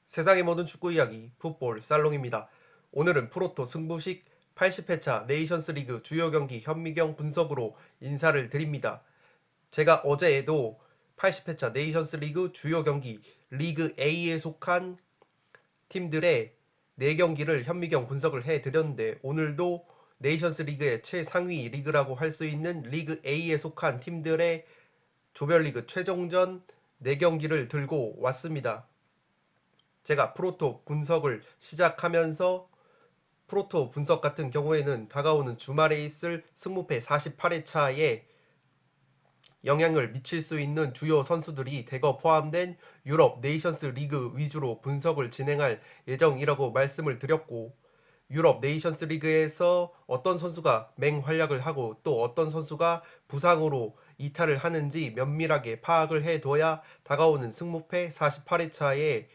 세상의 모든 축구 이야기 풋볼 살롱입니다. 오늘은 프로토 승부식 80회차 네이션스 리그 주요 경기 현미경 분석으로 인사를 드립니다. 제가 어제에도 80회차 네이션스 리그 주요 경기 리그 A에 속한 팀들의 4경기를 현미경 분석을 해드렸는데 오늘도 네이션스 리그의 최상위 리그라고 할 수 있는 리그 A에 속한 팀들의 조별리그 최종전 4경기를 들고 왔습니다. 제가 프로토 분석을 시작하면서 프로토 분석 같은 경우에는 다가오는 주말에 있을 승무패 48회차에 영향을 미칠 수 있는 주요 선수들이 대거 포함된 유럽 네이션스 리그 위주로 분석을 진행할 예정이라고 말씀을 드렸고, 유럽 네이션스 리그에서 어떤 선수가 맹활약을 하고 또 어떤 선수가 부상으로 이탈을 하는지 면밀하게 파악을 해둬야 다가오는 승무패 48회차에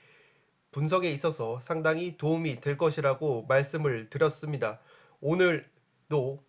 분석에 있어서 상당히 도움이 될 것이라고 말씀을 드렸습니다. 오늘도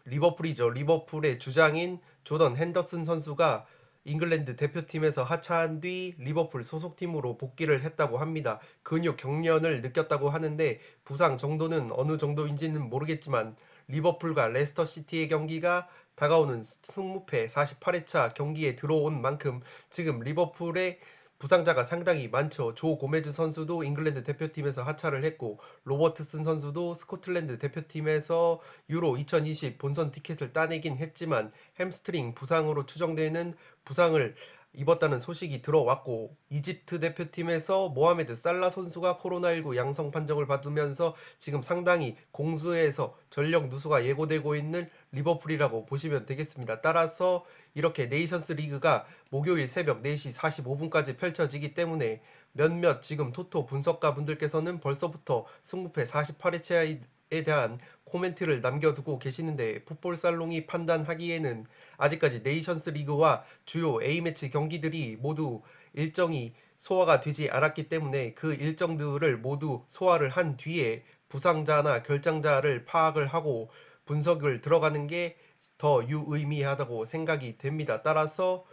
리버풀이죠. 리버풀의 주장인 조던 핸더슨 선수가 잉글랜드 대표팀에서 하차한 뒤 리버풀 소속팀으로 복귀를 했다고 합니다. 근육 경련을 느꼈다고 하는데 부상 정도는 어느 정도인지는 모르겠지만 리버풀과 레스터 시티의 경기가 다가오는 승무패 48회차 경기에 들어온 만큼 지금 리버풀의 부상자가 상당히 많죠. 조 고메즈 선수도 잉글랜드 대표팀에서 하차를 했고, 로버트슨 선수도 스코틀랜드 대표팀에서 유로 2020 본선 티켓을 따내긴 했지만 햄스트링 부상으로 추정되는 부상을 입었다는 소식이 들어왔고, 이집트 대표팀에서 모하메드 살라 선수가 코로나19 양성 판정을 받으면서 지금 상당히 공수에서 전력 누수가 예고되고 있는 리버풀이라고 보시면 되겠습니다. 따라서 이렇게 네이션스 리그가 목요일 새벽 4시 45분까지 펼쳐지기 때문에 몇몇 지금 토토 분석가 분들께서는 벌써부터 승부패 48회차에 대한 코멘트를 남겨두고 계시는데, 풋볼살롱이 판단하기에는 아직까지 네이션스 리그와 주요 A매치 경기들이 모두 일정이 소화가 되지 않았기 때문에 그 일정들을 모두 소화를 한 뒤에 부상자나 결장자를 파악을 하고 분석을 들어가는 게 더 유의미하다고 생각이 됩니다. 따라서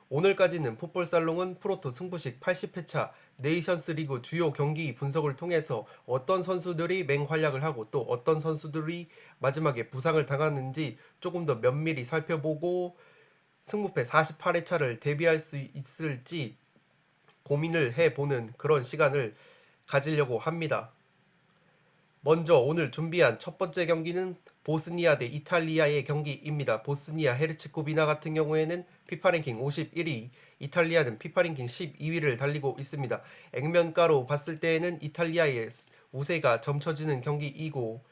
오늘까지는 풋볼살롱은 프로토 승부식 80회차 네이션스 리그 주요 경기 분석을 통해서 어떤 선수들이 맹활약을 하고 또 어떤 선수들이 마지막에 부상을 당하는지 조금 더 면밀히 살펴보고 승무패 48회차를 대비할 수 있을지 고민을 해보는 그런 시간을 가지려고 합니다. 먼저 오늘 준비한 첫 번째 경기는 보스니아 대 이탈리아의 경기입니다. 보스니아 헤르체고비나 같은 경우에는 피파 랭킹 51위, 이탈리아는 피파 랭킹 12위를 달리고 있습니다. 액면가로 봤을 때에는 이탈리아의 우세가 점쳐지는 경기이고,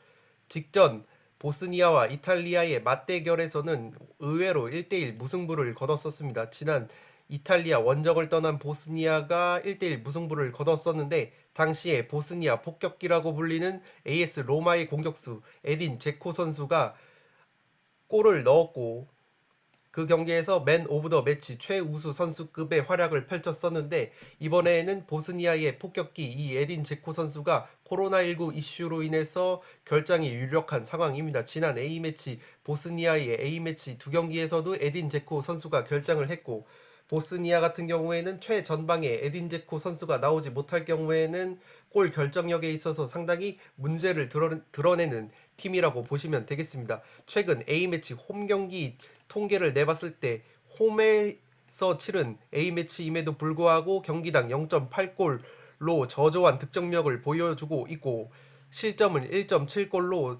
직전 보스니아와 이탈리아의 맞대결에서는 의외로 1대1 무승부를 거뒀었습니다. 지난 이탈리아 원정을 떠난 보스니아가 1대1 무승부를 거뒀었는데, 당시에 보스니아 폭격기라고 불리는 AS 로마의 공격수 에딘 제코 선수가 골을 넣었고, 그 경기에서 맨 오브 더 매치 최우수 선수급의 활약을 펼쳤었는데, 이번에는 보스니아의 폭격기 이 에딘 제코 선수가 코로나19 이슈로 인해서 결장이 유력한 상황입니다. 지난 A매치 보스니아의 A매치 두 경기에서도 에딘 제코 선수가 결장을 했고, 보스니아 같은 경우에는 최전방에 에딘 제코 선수가 나오지 못할 경우에는 골 결정력에 있어서 상당히 문제를 드러내는 팀이라고 보시면 되겠습니다. 최근 A매치 홈 경기 통계를 내봤을 때 홈에서 치른 A매치임에도 불구하고 경기당 0.8골로 저조한 득점력을 보여주고 있고, 실점은 1.7골로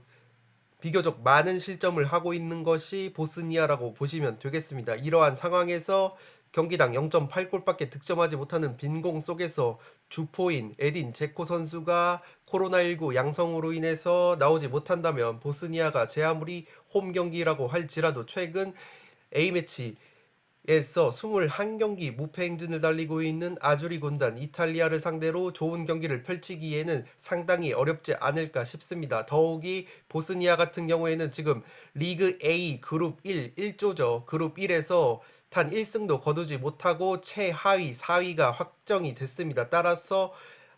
비교적 많은 실점을 하고 있는 것이 보스니아라고 보시면 되겠습니다. 이러한 상황에서 경기당 0.8골밖에 득점하지 못하는 빈공 속에서 주포인 에딘 제코 선수가 코로나19 양성으로 인해서 나오지 못한다면 보스니아가 제 아무리 홈 경기라고 할지라도 최근 A매치 에서 21경기 무패 행진을 달리고 있는 아주리 군단 이탈리아를 상대로 좋은 경기를 펼치기에는 상당히 어렵지 않을까 싶습니다. 더욱이 보스니아 같은 경우에는 지금 리그 A 그룹 1조죠. 그룹 1에서 단 1승도 거두지 못하고 최하위 4위가 확정이 됐습니다. 따라서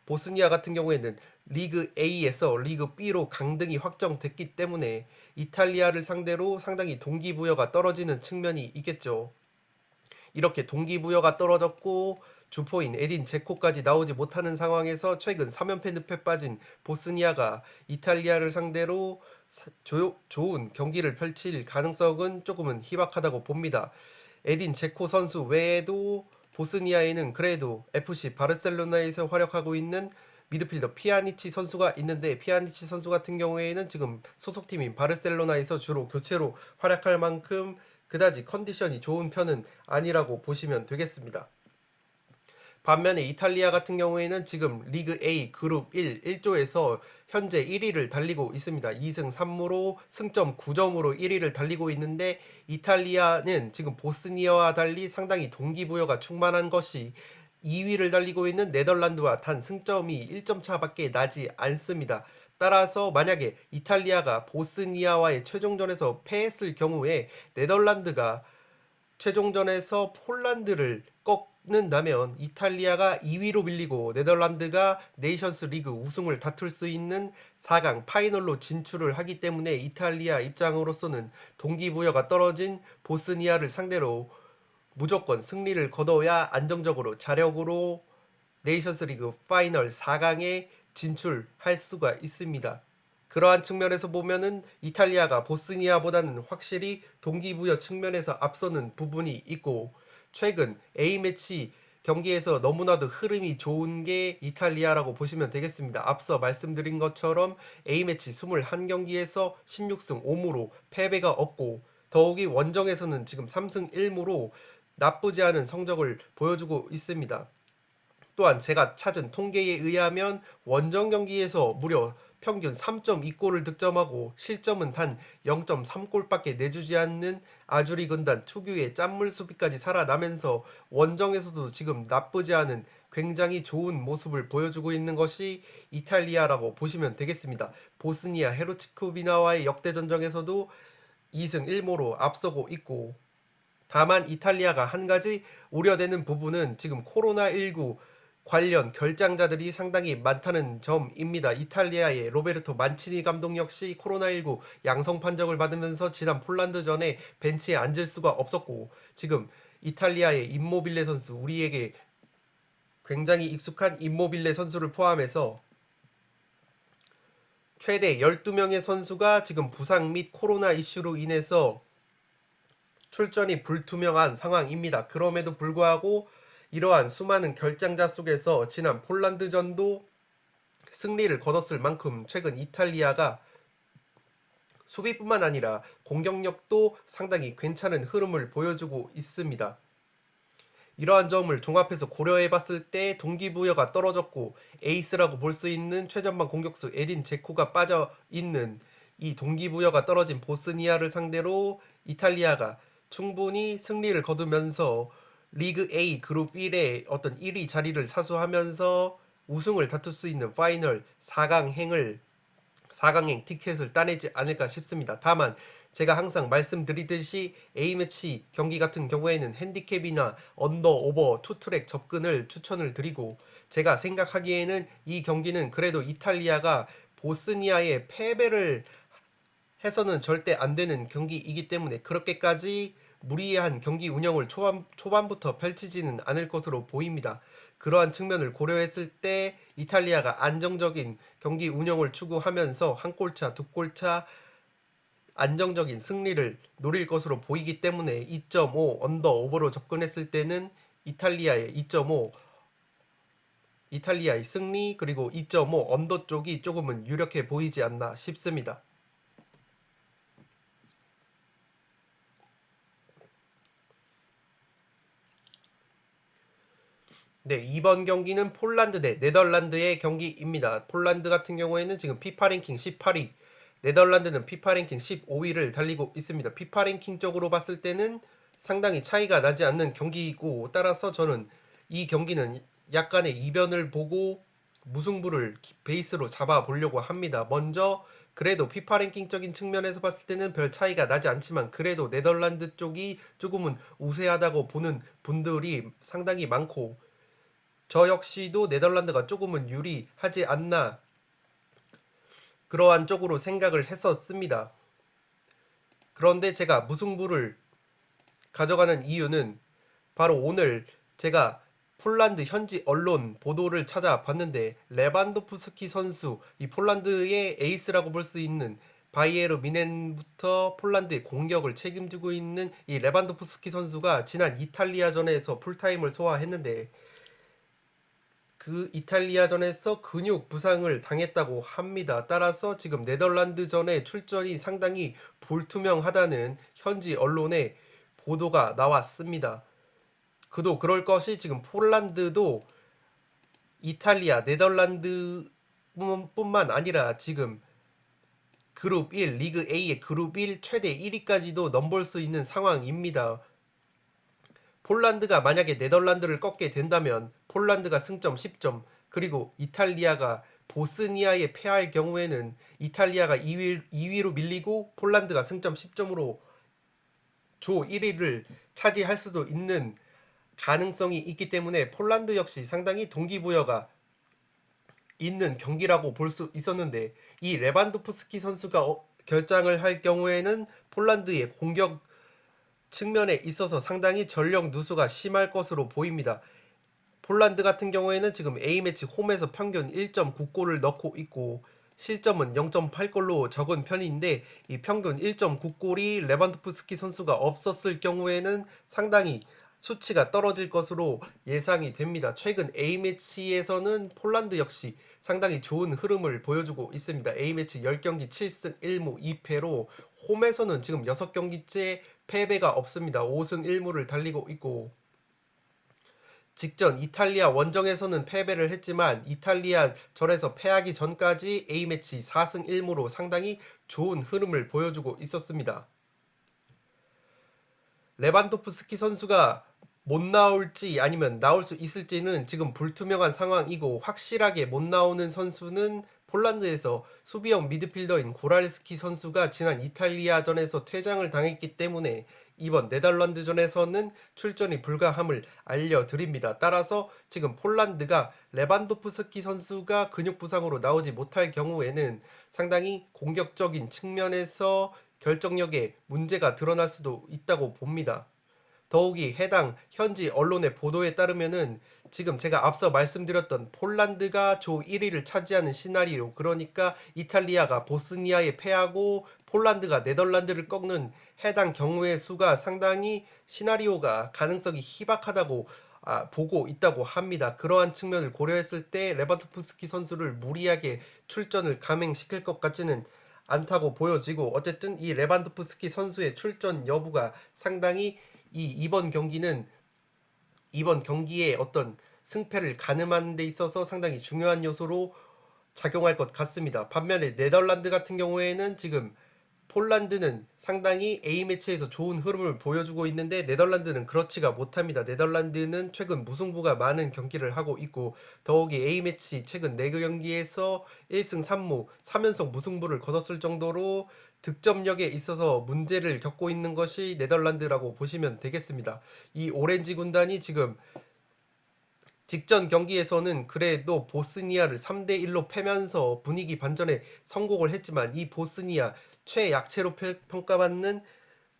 보스니아 같은 경우에는 리그 A에서 리그 B로 강등이 확정됐기 때문에 이탈리아를 상대로 상당히 동기부여가 떨어지는 측면이 있겠죠. 이렇게 동기부여가 떨어졌고 주포인 에딘 제코까지 나오지 못하는 상황에서 최근 3연패 늪에 빠진 보스니아가 이탈리아를 상대로 좋은 경기를 펼칠 가능성은 조금은 희박하다고 봅니다. 에딘 제코 선수 외에도 보스니아에는 그래도 FC 바르셀로나에서 활약하고 있는 미드필더 피아니치 선수가 있는데, 피아니치 선수 같은 경우에는 지금 소속팀인 바르셀로나에서 주로 교체로 활약할 만큼 그다지 컨디션이 좋은 편은 아니라고 보시면 되겠습니다. 반면에 이탈리아 같은 경우에는 지금 리그 A 그룹 1조에서 현재 1위를 달리고 있습니다. 2승 3무로 승점 9점으로 1위를 달리고 있는데, 이탈리아는 지금 보스니아와 달리 상당히 동기부여가 충만한 것이 2위를 달리고 있는 네덜란드와 단 승점이 1점 차밖에 나지 않습니다. 따라서 만약에 이탈리아가 보스니아와의 최종전에서 패했을 경우에 네덜란드가 최종전에서 폴란드를 꺾는다면 이탈리아가 2위로 밀리고 네덜란드가 네이션스 리그 우승을 다툴 수 있는 4강 파이널로 진출을 하기 때문에 이탈리아 입장으로서는 동기부여가 떨어진 보스니아를 상대로 무조건 승리를 거둬야 안정적으로 자력으로 네이션스 리그 파이널 4강에 진출할 수가 있습니다. 그러한 측면에서 보면은 이탈리아가 보스니아보다는 확실히 동기부여 측면에서 앞서는 부분이 있고, 최근 A매치 경기에서 너무나도 흐름이 좋은 게 이탈리아라고 보시면 되겠습니다. 앞서 말씀드린 것처럼 A매치 21경기에서 16승 5무로 패배가 없고, 더욱이 원정에서는 지금 3승 1무로 나쁘지 않은 성적을 보여주고 있습니다. 또한 제가 찾은 통계에 의하면 원정 경기에서 무려 평균 3.2골을 득점하고 실점은 단 0.3골밖에 내주지 않는 아주리 군단 특유의 짠물 수비까지 살아나면서 원정에서도 지금 나쁘지 않은 굉장히 좋은 모습을 보여주고 있는 것이 이탈리아라고 보시면 되겠습니다. 보스니아 헤르츠고비나와의 역대전적에서도 2승 1무로 앞서고 있고, 다만 이탈리아가 한 가지 우려되는 부분은 지금 코로나19 관련 결장자들이 상당히 많다는 점입니다. 이탈리아의 로베르토 만치니 감독 역시 코로나19 양성 판정을 받으면서 지난 폴란드전에 벤치에 앉을 수가 없었고, 지금 이탈리아의 임모빌레 선수, 우리에게 굉장히 익숙한 임모빌레 선수를 포함해서 최대 12명의 선수가 지금 부상 및 코로나 이슈로 인해서 출전이 불투명한 상황입니다. 그럼에도 불구하고 이러한 수많은 결장자 속에서 지난 폴란드전도 승리를 거뒀을 만큼 최근 이탈리아가 수비뿐만 아니라 공격력도 상당히 괜찮은 흐름을 보여주고 있습니다. 이러한 점을 종합해서 고려해봤을 때 동기부여가 떨어졌고 에이스라고 볼 수 있는 최전방 공격수 에딘 제코가 빠져있는 이 동기부여가 떨어진 보스니아를 상대로 이탈리아가 충분히 승리를 거두면서 리그 A 그룹 1의 어떤 1위 자리를 사수하면서 우승을 다툴 수 있는 파이널 4강행 티켓을 따내지 않을까 싶습니다. 다만 제가 항상 말씀드리듯이 A매치 경기 같은 경우에는 핸디캡이나 언더 오버 투트랙 접근을 추천을 드리고, 제가 생각하기에는 이 경기는 그래도 이탈리아가 보스니아에 패배를 해서는 절대 안 되는 경기이기 때문에 그렇게까지 무리한 경기 운영을 초반부터 펼치지는 않을 것으로 보입니다. 그러한 측면을 고려했을 때 이탈리아가 안정적인 경기 운영을 추구하면서 한 골차, 두 골차 안정적인 승리를 노릴 것으로 보이기 때문에 2.5 언더 오버로 접근했을 때는 이탈리아의 2.5 이탈리아의 승리, 그리고 2.5 언더 쪽이 조금은 유력해 보이지 않나 싶습니다. 네, 이번 경기는 폴란드 대 네덜란드의 경기입니다. 폴란드 같은 경우에는 지금 피파 랭킹 18위, 네덜란드는 피파 랭킹 15위를 달리고 있습니다. 피파 랭킹적으로 봤을 때는 상당히 차이가 나지 않는 경기이고, 따라서 저는 이 경기는 약간의 이변을 보고 무승부를 베이스로 잡아보려고 합니다. 먼저 그래도 피파 랭킹적인 측면에서 봤을 때는 별 차이가 나지 않지만 그래도 네덜란드 쪽이 조금은 우세하다고 보는 분들이 상당히 많고, 저 역시도 네덜란드가 조금은 유리하지 않나 그러한 쪽으로 생각을 했었습니다. 그런데 제가 무승부를 가져가는 이유는 바로 오늘 제가 2차 폴란드 현지 언론 보도를 찾아봤는데 레반도프스키 선수, 이 폴란드의 에이스라고 볼 수 있는 바이에르 미넨부터 폴란드의 공격을 책임지고 있는 이 레반도프스키 선수가 지난 이탈리아전에서 풀타임을 소화했는데 그 이탈리아전에서 근육 부상을 당했다고 합니다. 따라서 지금 네덜란드전의 출전이 상당히 불투명하다는 현지 언론의 보도가 나왔습니다. 그도 그럴 것이 지금 폴란드도 이탈리아, 네덜란드 뿐만 아니라 지금 그룹 1, 리그 A의 그룹 1 최대 1위까지도 넘볼 수 있는 상황입니다. 폴란드가 만약에 네덜란드를 꺾게 된다면 폴란드가 승점 10점, 그리고 이탈리아가 보스니아에 패할 경우에는 이탈리아가 2위로 밀리고 폴란드가 승점 10점으로 조 1위를 차지할 수도 있는 가능성이 있기 때문에 폴란드 역시 상당히 동기부여가 있는 경기라고 볼 수 있었는데, 이 레반도프스키 선수가 결장을 할 경우에는 폴란드의 공격 측면에 있어서 상당히 전력 누수가 심할 것으로 보입니다. 폴란드 같은 경우에는 지금 A매치 홈에서 평균 1.9골을 넣고 있고 실점은 0.8골로 적은 편인데, 이 평균 1.9골이 레반도프스키 선수가 없었을 경우에는 상당히 수치가 떨어질 것으로 예상이 됩니다. 최근 A매치에서는 폴란드 역시 상당히 좋은 흐름을 보여주고 있습니다. A매치 10경기 7승 1무 2패로 홈에서는 지금 6경기째 패배가 없습니다. 5승 1무를 달리고 있고, 직전 이탈리아 원정에서는 패배를 했지만 이탈리아 전에서 패하기 전까지 A매치 4승 1무로 상당히 좋은 흐름을 보여주고 있었습니다. 레반도프스키 선수가 못 나올지 아니면 나올 수 있을지는 지금 불투명한 상황이고, 확실하게 못 나오는 선수는 폴란드에서 수비형 미드필더인 고랄스키 선수가 지난 이탈리아전에서 퇴장을 당했기 때문에 이번 네덜란드전에서는 출전이 불가함을 알려드립니다. 따라서 지금 폴란드가 레반도프스키 선수가 근육 부상으로 나오지 못할 경우에는 상당히 공격적인 측면에서 결정력에 문제가 드러날 수도 있다고 봅니다. 더욱이 해당 현지 언론의 보도에 따르면은 지금 제가 앞서 말씀드렸던 폴란드가 조 1위를 차지하는 시나리오, 그러니까 이탈리아가 보스니아에 패하고 폴란드가 네덜란드를 꺾는 해당 경우의 수가 상당히 시나리오가 가능성이 희박하다고 보고 있다고 합니다. 그러한 측면을 고려했을 때 레반도프스키 선수를 무리하게 출전을 감행시킬 것 같지는 않다고 보여지고, 어쨌든 이 레반도프스키 선수의 출전 여부가 상당히 이번 경기에 어떤 승패를 가늠하는 데 있어서 상당히 중요한 요소로 작용할 것 같습니다. 반면에 네덜란드 같은 경우에는 지금 폴란드는 상당히 A매치에서 좋은 흐름을 보여주고 있는데 네덜란드는 그렇지가 못합니다. 네덜란드는 최근 무승부가 많은 경기를 하고 있고, 더욱이 A매치 최근 4경기에서 1승 3무 3연속 무승부를 거뒀을 정도로 득점력에 있어서 문제를 겪고 있는 것이 네덜란드라고 보시면 되겠습니다. 이 오렌지 군단이 지금 직전 경기에서는 그래도 보스니아를 3대1로 패면서 분위기 반전에 성공을 했지만, 이 보스니아 최약체로 평가받는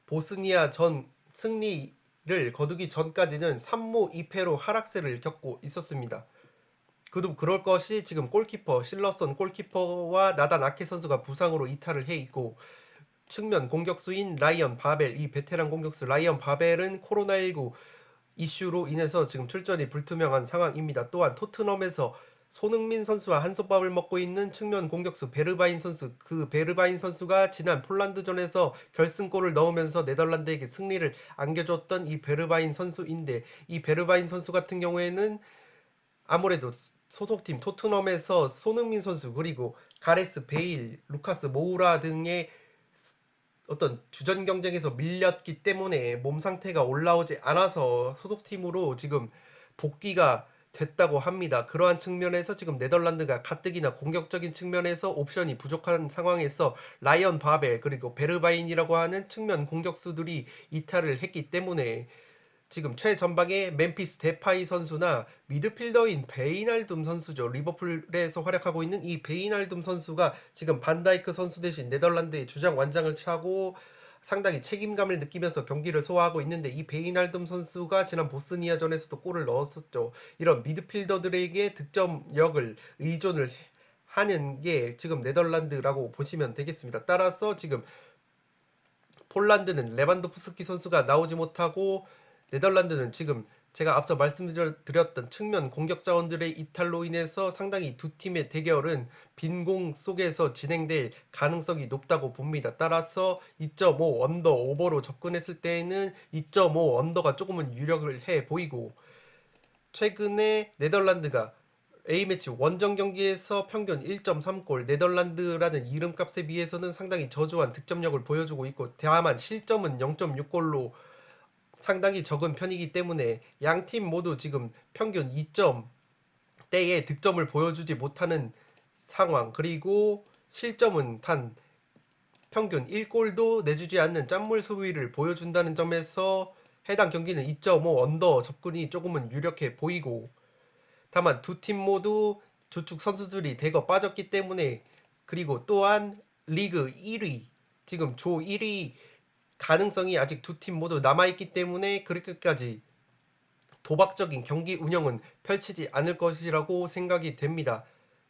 보스니아 전 승리를 거두기 전까지는 3무 2패로 하락세를 겪고 있었습니다. 그도 그럴 것이 지금 골키퍼 실러선 골키퍼와 나단 아케 선수가 부상으로 이탈을 해 있고, 측면 공격수인 라이언 바벨, 이 베테랑 공격수 라이언 바벨은 코로나19 이슈로 인해서 지금 출전이 불투명한 상황입니다. 또한 토트넘에서 손흥민 선수와 한솥밥을 먹고 있는 측면 공격수 베르바인 선수, 그 베르바인 선수가 지난 폴란드전에서 결승골을 넣으면서 네덜란드에게 승리를 안겨줬던 이 베르바인 선수인데, 이 베르바인 선수 같은 경우에는 아무래도 소속팀 토트넘에서 손흥민 선수, 그리고 가레스 베일, 루카스 모우라 등의 어떤 주전 경쟁에서 밀렸기 때문에 몸 상태가 올라오지 않아서 소속팀으로 지금 복귀가 됐다고 합니다. 그러한 측면에서 지금 네덜란드가 가뜩이나 공격적인 측면에서 옵션이 부족한 상황에서 라이언 바벨 그리고 베르바인이라고 하는 측면 공격수들이 이탈을 했기 때문에 지금 최전방에 멤피스 데파이 선수나 미드필더인 베이날둠 선수죠. 리버풀에서 활약하고 있는 이 베이날둠 선수가 지금 반다이크 선수 대신 네덜란드의 주장 완장을 차고 상당히 책임감을 느끼면서 경기를 소화하고 있는데 이 베이날둠 선수가 지난 보스니아전에서도 골을 넣었었죠. 이런 미드필더들에게 득점력을 의존을 하는 게 지금 네덜란드라고 보시면 되겠습니다. 따라서 지금 폴란드는 레반도프스키 선수가 나오지 못하고 네덜란드는 지금 제가 앞서 말씀드렸던 측면 공격 자원들의 이탈로 인해서 상당히 두 팀의 대결은 빈공 속에서 진행될 가능성이 높다고 봅니다. 따라서 2.5 언더 오버로 접근했을 때에는 2.5 언더가 조금은 유력을 해 보이고 최근에 네덜란드가 A매치 원정 경기에서 평균 1.3골, 네덜란드라는 이름값에 비해서는 상당히 저조한 득점력을 보여주고 있고 다만 실점은 0.6골로 상당히 적은 편이기 때문에 양 팀 모두 지금 평균 2점대의 득점을 보여주지 못하는 상황, 그리고 실점은 단 평균 1골도 내주지 않는 짠물 수비를 보여준다는 점에서 해당 경기는 2.5 언더 접근이 조금은 유력해 보이고 다만 두 팀 모두 주축 선수들이 대거 빠졌기 때문에 그리고 또한 리그 1위 지금 조 1위 가능성이 아직 두 팀 모두 남아있기 때문에 그렇게까지 도박적인 경기 운영은 펼치지 않을 것이라고 생각이 됩니다.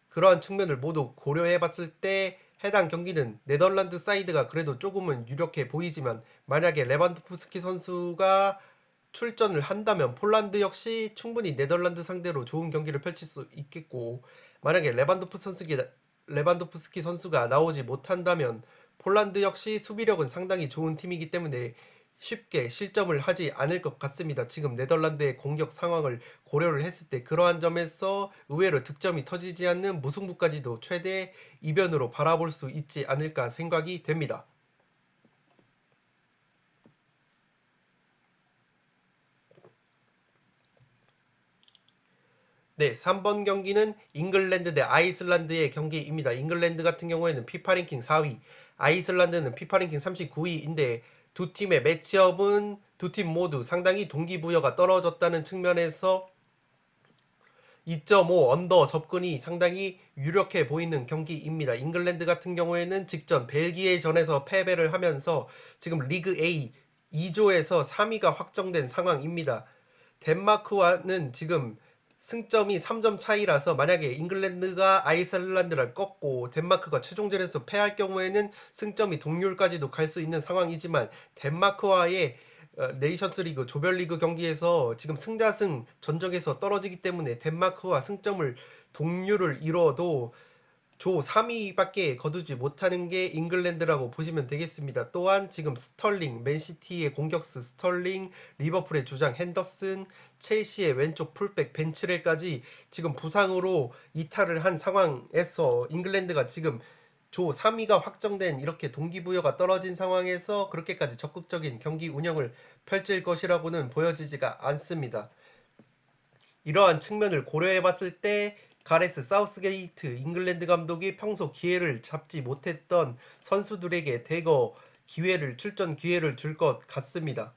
그러한 측면을 모두 고려해봤을 때 해당 경기는 네덜란드 사이드가 그래도 조금은 유력해 보이지만 만약에 레반도프스키 선수가 출전을 한다면 폴란드 역시 충분히 네덜란드 상대로 좋은 경기를 펼칠 수 있겠고 만약에 레반도프스키 선수가 나오지 못한다면 폴란드 역시 수비력은 상당히 좋은 팀이기 때문에 쉽게 실점을 하지 않을 것 같습니다. 지금 네덜란드의 공격 상황을 고려를 했을 때 그러한 점에서 의외로 득점이 터지지 않는 무승부까지도 최대 이변으로 바라볼 수 있지 않을까 생각이 됩니다. 네, 3번 경기는 잉글랜드 대 아이슬란드의 경기입니다. 잉글랜드 같은 경우에는 피파 랭킹 4위, 아이슬란드는 피파 랭킹 39위인데 두 팀의 매치업은 두 팀 모두 상당히 동기부여가 떨어졌다는 측면에서 2.5 언더 접근이 상당히 유력해 보이는 경기입니다. 잉글랜드 같은 경우에는 직전 벨기에전에서 패배를 하면서 지금 리그 A 2조에서 3위가 확정된 상황입니다. 덴마크와는 지금 승점이 3점 차이라서 만약에 잉글랜드가 아이슬란드를 꺾고 덴마크가 최종전에서 패할 경우에는 승점이 동률까지도 갈 수 있는 상황이지만 덴마크와의 네이션스 리그 조별리그 경기에서 지금 승자승 전적에서 떨어지기 때문에 덴마크와 승점을 동률을 이뤄도 조 3위밖에 거두지 못하는 게 잉글랜드라고 보시면 되겠습니다. 또한 지금 스털링, 맨시티의 공격수 스털링, 리버풀의 주장 핸더슨, 첼시의 왼쪽 풀백 벤츠렐까지 지금 부상으로 이탈을 한 상황에서 잉글랜드가 지금 조 3위가 확정된 이렇게 동기부여가 떨어진 상황에서 그렇게까지 적극적인 경기 운영을 펼칠 것이라고는 보여지지가 않습니다. 이러한 측면을 고려해 봤을 때 가레스 사우스게이트 잉글랜드 감독이 평소 기회를 잡지 못했던 선수들에게 대거 출전 기회를 줄 것 같습니다.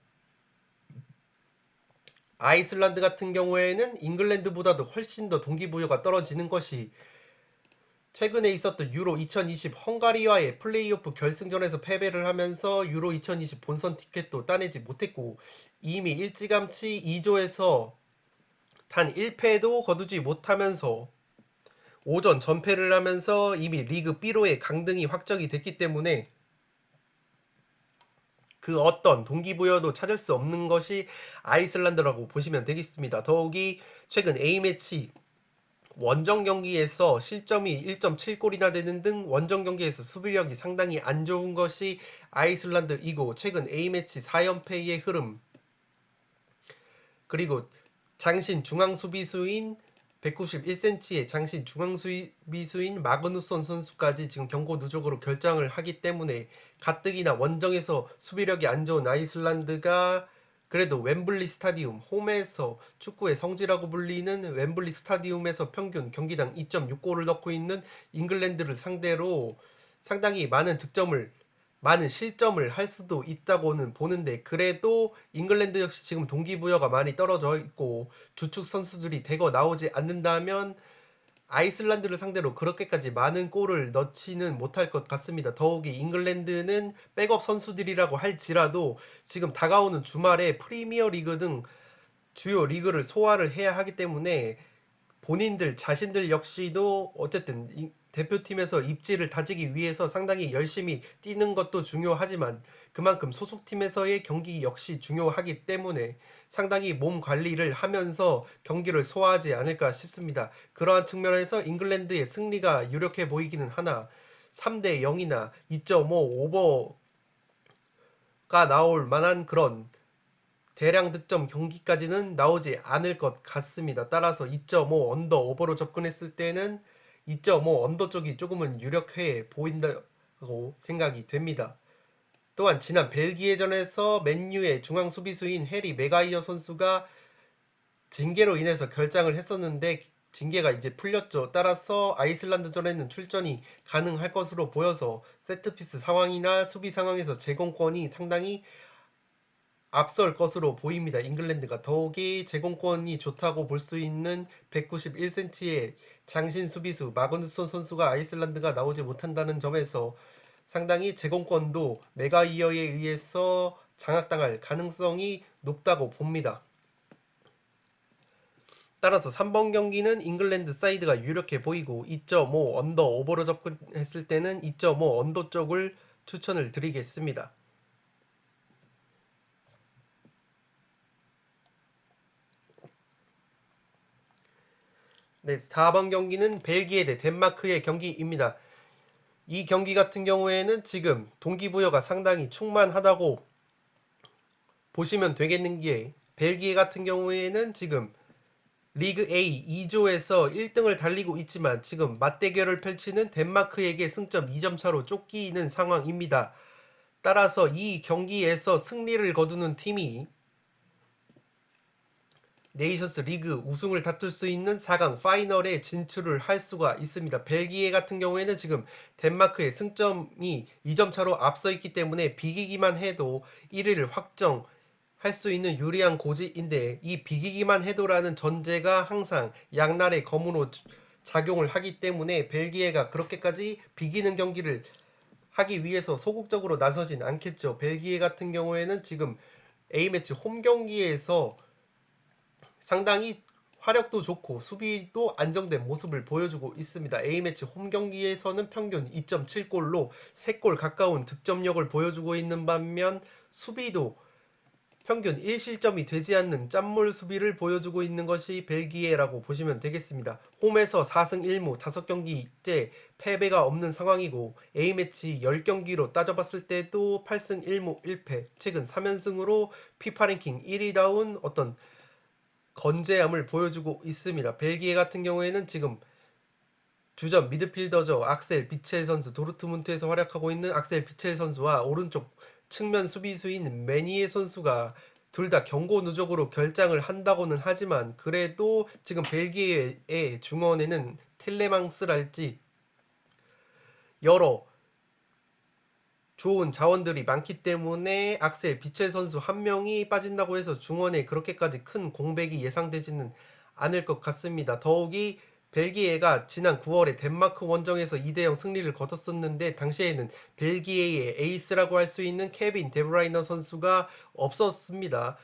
아이슬란드 같은 경우에는 잉글랜드보다도 훨씬 더 동기부여가 떨어지는 것이 최근에 있었던 유로 2020 헝가리와의 플레이오프 결승전에서 패배를 하면서 유로 2020 본선 티켓도 따내지 못했고 이미 일찌감치 2조에서 단 1패도 거두지 못하면서 오전 전패를 하면서 이미 리그 B로의 강등이 확정이 됐기 때문에 그 어떤 동기부여도 찾을 수 없는 것이 아이슬란드라고 보시면 되겠습니다. 더욱이 최근 A매치 원정 경기에서 실점이 1.7골이나 되는 등 원정 경기에서 수비력이 상당히 안 좋은 것이 아이슬란드이고 최근 A매치 4연패의 흐름 그리고 장신 중앙 수비수인 191cm의 장신 중앙 수비수인 마그누son 선수까지 지금 경고 누적으로 결장을 하기 때문에 가뜩이나 원정에서 수비력이 안 좋은 아이슬란드가 그래도 웸블리 스타디움 홈에서 축구의 성지라고 불리는 웸블리 스타디움에서 평균 경기당 2.6골을 넣고 있는 잉글랜드를 상대로 상당히 많은 실점을 할 수도 있다고는 보는데 그래도 잉글랜드 역시 지금 동기부여가 많이 떨어져 있고 주축 선수들이 대거 나오지 않는다면 아이슬란드를 상대로 그렇게까지 많은 골을 넣지는 못할 것 같습니다. 더욱이 잉글랜드는 백업 선수들이라고 할지라도 지금 다가오는 주말에 프리미어 리그 등 주요 리그를 소화를 해야 하기 때문에 본인들 자신들 역시도 어쨌든 대표팀에서 입지를 다지기 위해서 상당히 열심히 뛰는 것도 중요하지만 그만큼 소속팀에서의 경기 역시 중요하기 때문에 상당히 몸 관리를 하면서 경기를 소화하지 않을까 싶습니다. 그러한 측면에서 잉글랜드의 승리가 유력해 보이기는 하나 3대 0이나 2.5 오버가 나올 만한 그런 대량 득점 경기까지는 나오지 않을 것 같습니다. 따라서 2.5 언더 오버로 접근했을 때는 2.5 언더 쪽이 조금은 유력해 보인다고 생각이 됩니다. 또한 지난 벨기에전에서 맨유의 중앙 수비수인 해리 맥가이어 선수가 징계로 인해서 결장을 했었는데 징계가 이제 풀렸죠. 따라서 아이슬란드전에는 출전이 가능할 것으로 보여서 세트피스 상황이나 수비 상황에서 제공권이 상당히 앞설 것으로 보입니다. 잉글랜드가 더욱이 제공권이 좋다고 볼 수 있는 191cm의 장신 수비수 마그누슨 선수가 아이슬란드가 나오지 못한다는 점에서 상당히 제공권도 메가이어에 의해서 장악당할 가능성이 높다고 봅니다. 따라서 3번 경기는 잉글랜드 사이드가 유력해 보이고 2.5 언더 오버로 접근했을 때는 2.5 언더 쪽을 추천을 드리겠습니다. 네, 4번 경기는 벨기에 대 덴마크의 경기입니다. 이 경기 같은 경우에는 지금 동기부여가 상당히 충만하다고 보시면 되겠는 게 벨기에 같은 경우에는 지금 리그 A 2조에서 1등을 달리고 있지만 지금 맞대결을 펼치는 덴마크에게 승점 2점 차로 쫓기는 상황입니다. 따라서 이 경기에서 승리를 거두는 팀이 네이션스 리그 우승을 다툴 수 있는 4강 파이널에 진출을 할 수가 있습니다. 벨기에 같은 경우에는 지금 덴마크의 승점이 2점 차로 앞서 있기 때문에 비기기만 해도 1위를 확정할 수 있는 유리한 고지인데 이 비기기만 해도라는 전제가 항상 양날의 검으로 작용을 하기 때문에 벨기에가 그렇게까지 비기는 경기를 하기 위해서 소극적으로 나서진 않겠죠. 벨기에 같은 경우에는 지금 A매치 홈 경기에서 상당히 화력도 좋고 수비도 안정된 모습을 보여주고 있습니다. A매치 홈 경기에서는 평균 2.7골로 3골 가까운 득점력을 보여주고 있는 반면 수비도 평균 1실점이 되지 않는 짠물 수비를 보여주고 있는 것이 벨기에라고 보시면 되겠습니다. 홈에서 4승 1무 5경기째 패배가 없는 상황이고 A매치 10경기로 따져봤을 때도 8승 1무 1패 최근 3연승으로 피파 랭킹 1위다운 어떤 건재함을 보여주고 있습니다. 벨기에 같은 경우에는 지금 주전 미드필더죠. 악셀 비첼 선수 도르트문트에서 활약하고 있는 악셀 비첼 선수와 오른쪽 측면 수비수인 메니에 선수가 둘 다 경고 누적으로 결장을 한다고는 하지만 그래도 지금 벨기에의 중원에는 틸레망스랄지 여러 좋은 자원들이 많기 때문에 악셀 비첼 선수 한 명이 빠진다고 해서 중원에 그렇게까지 큰 공백이 예상되지는 않을 것 같습니다. 더욱이 벨기에가 지난 9월에 덴마크 원정에서 2대0 승리를 거뒀었는데 당시에는 벨기에의 에이스라고 할 수 있는 케빈 데브라이너 선수가 없었습니다.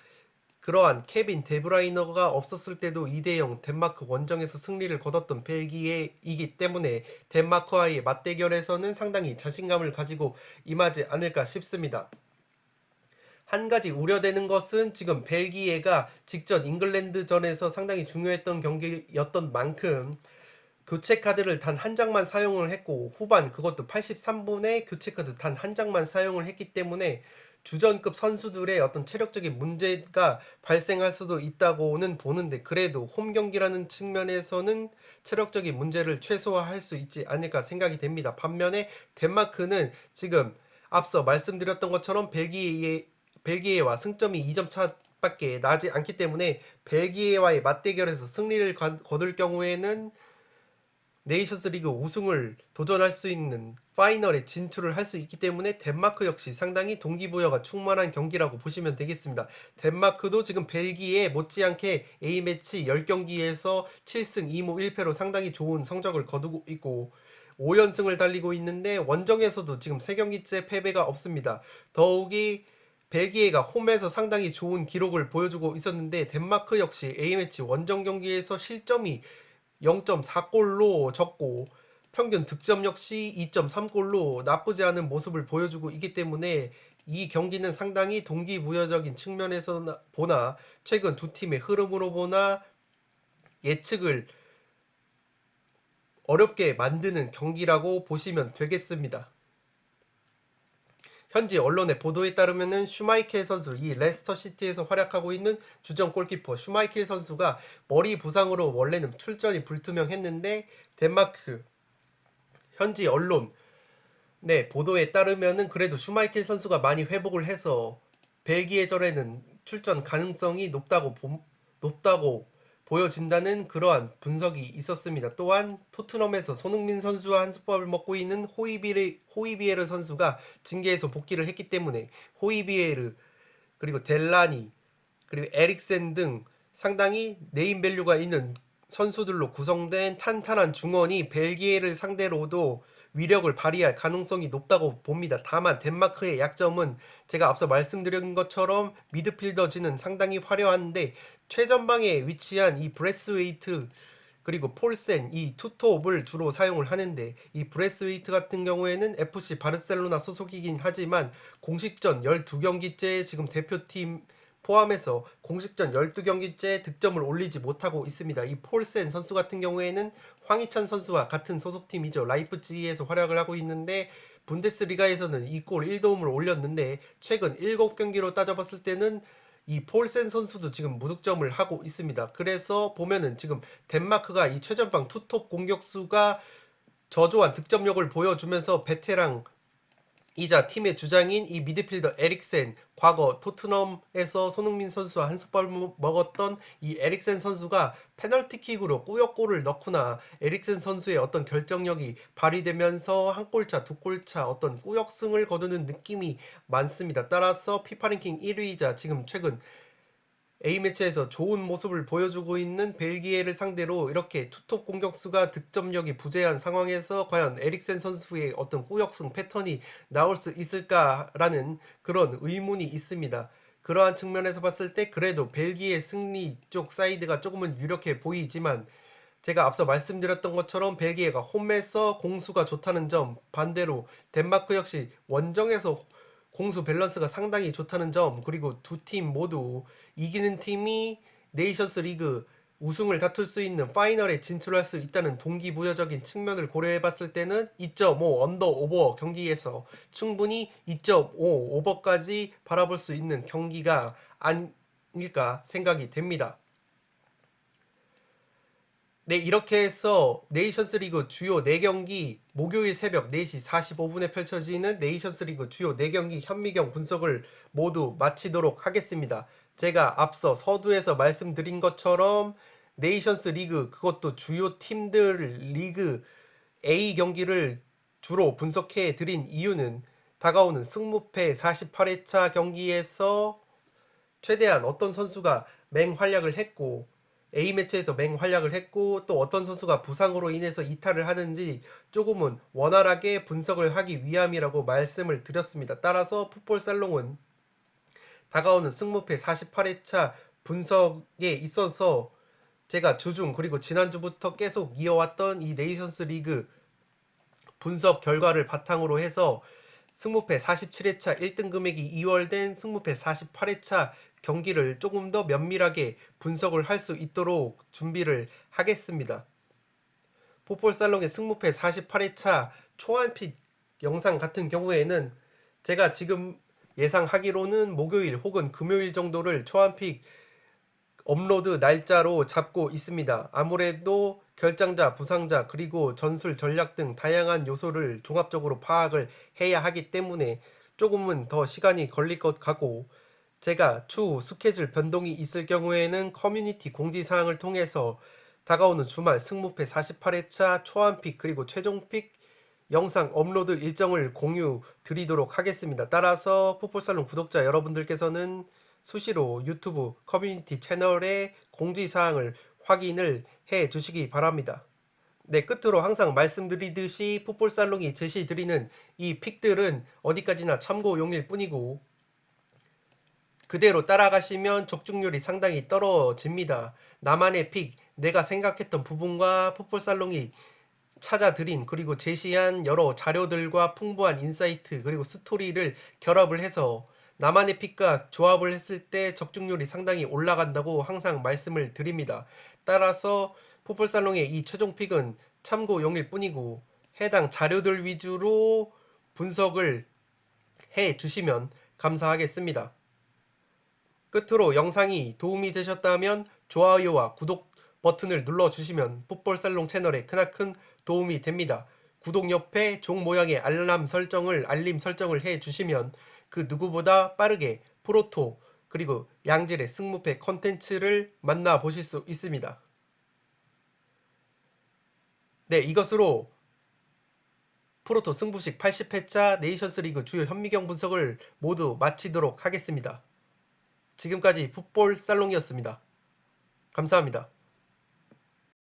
그러한 케빈 데브라이너가 없었을 때도 2대0 덴마크 원정에서 승리를 거뒀던 벨기에이기 때문에 덴마크와의 맞대결에서는 상당히 자신감을 가지고 임하지 않을까 싶습니다. 한 가지 우려되는 것은 지금 벨기에가 직전 잉글랜드전에서 상당히 중요했던 경기였던 만큼 교체 카드를 단 한 장만 사용을 했고 후반 그것도 83분에 교체 카드 단 한 장만 사용을 했기 때문에 주전급 선수들의 어떤 체력적인 문제가 발생할 수도 있다고는 보는데 그래도 홈 경기라는 측면에서는 체력적인 문제를 최소화할 수 있지 않을까 생각이 됩니다. 반면에 덴마크는 지금 앞서 말씀드렸던 것처럼 벨기에와 승점이 2점 차밖에 나지 않기 때문에 벨기에와의 맞대결에서 승리를 거둘 경우에는 네이션스 리그 우승을 도전할 수 있는 파이널에 진출을 할 수 있기 때문에 덴마크 역시 상당히 동기부여가 충만한 경기라고 보시면 되겠습니다. 덴마크도 지금 벨기에 못지않게 A매치 10경기에서 7승 2무 1패로 상당히 좋은 성적을 거두고 있고 5연승을 달리고 있는데 원정에서도 지금 3경기째 패배가 없습니다. 더욱이 벨기에가 홈에서 상당히 좋은 기록을 보여주고 있었는데 덴마크 역시 A매치 원정 경기에서 실점이 0.4골로 적고 평균 득점 역시 2.3골로 나쁘지 않은 모습을 보여주고 있기 때문에 이 경기는 상당히 동기부여적인 측면에서 보나 최근 두 팀의 흐름으로 보나 예측을 어렵게 만드는 경기라고 보시면 되겠습니다. 현지 언론의 보도에 따르면은 슈마이켈 선수, 이 레스터 시티에서 활약하고 있는 주전 골키퍼 슈마이켈 선수가 머리 부상으로 원래는 출전이 불투명했는데 덴마크 현지 언론 보도에 따르면은 그래도 슈마이켈 선수가 많이 회복을 해서 벨기에전에는 출전 가능성이 높다고 보여진다는 그러한 분석이 있었습니다. 또한 토트넘에서 손흥민 선수와 한솥밥을 먹고 있는 호이비에르 선수가 징계에서 복귀를 했기 때문에 호이비에르 그리고 델라니 그리고 에릭센 등 상당히 네임밸류가 있는 선수들로 구성된 탄탄한 중원이 벨기에를 상대로도 위력을 발휘할 가능성이 높다고 봅니다. 다만 덴마크의 약점은 제가 앞서 말씀드린 것처럼 미드필더진은 상당히 화려한데 최전방에 위치한 이 브레스웨이트 그리고 폴센 이 투톱을 주로 사용을 하는데 이 브레스웨이트 같은 경우에는 FC 바르셀로나 소속이긴 하지만 공식전 12경기째 지금 대표팀 포함해서 공식전 12경기째 득점을 올리지 못하고 있습니다. 이 폴센 선수 같은 경우에는 황희찬 선수와 같은 소속팀이죠. 라이프치히에서 활약을 하고 있는데 분데스리가에서는 2골 1도움을 올렸는데 최근 7경기로 따져봤을 때는 이 폴센 선수도 지금 무득점을 하고 있습니다. 그래서 보면은 지금 덴마크가 이 최전방 투톱 공격수가 저조한 득점력을 보여주면서 베테랑 이자 팀의 주장인 이 미드필더 에릭센 과거 토트넘에서 손흥민 선수와 한솥밥을 먹었던 이 에릭센 선수가 페널티킥으로 꾸역골을 넣거나 에릭센 선수의 어떤 결정력이 발휘되면서 한 골차 두 골차 어떤 꾸역승을 거두는 느낌이 많습니다. 따라서 피파랭킹 1위이자 지금 최근 A매치에서 좋은 모습을 보여주고 있는 벨기에를 상대로 이렇게 투톱 공격수가 득점력이 부재한 상황에서 과연 에릭센 선수의 어떤 꾸역승 패턴이 나올 수 있을까라는 그런 의문이 있습니다. 그러한 측면에서 봤을 때 그래도 벨기에 승리 쪽 사이드가 조금은 유력해 보이지만 제가 앞서 말씀드렸던 것처럼 벨기에가 홈에서 공수가 좋다는 점, 반대로 덴마크 역시 원정에서 공수 밸런스가 상당히 좋다는 점, 그리고 두 팀 모두 이기는 팀이 네이션스 리그 우승을 다툴 수 있는 파이널에 진출할 수 있다는 동기부여적인 측면을 고려해 봤을 때는 2.5 언더 오버 경기에서 충분히 2.5 오버까지 바라볼 수 있는 경기가 아닐까 생각이 됩니다. 네, 이렇게 해서 네이션스 리그 주요 4경기 목요일 새벽 4시 45분에 펼쳐지는 네이션스 리그 주요 4경기 현미경 분석을 모두 마치도록 하겠습니다. 제가 앞서 서두에서 말씀드린 것처럼 네이션스 리그 그것도 주요 팀들 리그 A 경기를 주로 분석해 드린 이유는 다가오는 승무패 48회차 경기에서 최대한 어떤 선수가 맹활약을 했고 A매치에서 맹활약을 했고 또 어떤 선수가 부상으로 인해서 이탈을 하는지 조금은 원활하게 분석을 하기 위함이라고 말씀을 드렸습니다. 따라서 풋볼 살롱은 다가오는 승무패 48회차 분석에 있어서 제가 주중 그리고 지난주부터 계속 이어왔던 이 네이션스 리그 분석 결과를 바탕으로 해서 승무패 47회차 1등 금액이 2월된 승무패 48회차 경기를 조금 더 면밀하게 분석을 할 수 있도록 준비를 하겠습니다. 풋볼살롱의 승무패 48회차 초안픽 영상 같은 경우에는 제가 지금 예상하기로는 목요일 혹은 금요일 정도를 초안픽 업로드 날짜로 잡고 있습니다. 아무래도 결장자, 부상자, 그리고 전술 전략 등 다양한 요소를 종합적으로 파악을 해야 하기 때문에 조금은 더 시간이 걸릴 것 같고 제가 추후 스케줄 변동이 있을 경우에는 커뮤니티 공지사항을 통해서 다가오는 주말 승무패 48회차 초안픽 그리고 최종픽 영상 업로드 일정을 공유 드리도록 하겠습니다. 따라서 풋볼살롱 구독자 여러분들께서는 수시로 유튜브 커뮤니티 채널의 공지사항을 확인을 해 주시기 바랍니다. 네, 끝으로 항상 말씀드리듯이 풋볼살롱이 제시드리는 이 픽들은 어디까지나 참고용일 뿐이고 그대로 따라가시면 적중률이 상당히 떨어집니다. 나만의 픽, 내가 생각했던 부분과 풋볼살롱이 찾아드린 그리고 제시한 여러 자료들과 풍부한 인사이트 그리고 스토리를 결합을 해서 나만의 픽과 조합을 했을 때 적중률이 상당히 올라간다고 항상 말씀을 드립니다. 따라서 풋볼살롱의 이 최종 픽은 참고용일 뿐이고 해당 자료들 위주로 분석을 해 주시면 감사하겠습니다. 끝으로 영상이 도움이 되셨다면 좋아요와 구독 버튼을 눌러주시면 풋볼살롱 채널에 크나큰 도움이 됩니다. 구독 옆에 종 모양의 알림 설정을 해주시면 그 누구보다 빠르게 프로토 그리고 양질의 승무패 컨텐츠를 만나보실 수 있습니다. 네, 이것으로 프로토 승부식 80회차 네이션스리그 주요 현미경 분석을 모두 마치도록 하겠습니다. 지금까지 풋볼 살롱이었습니다. 감사합니다.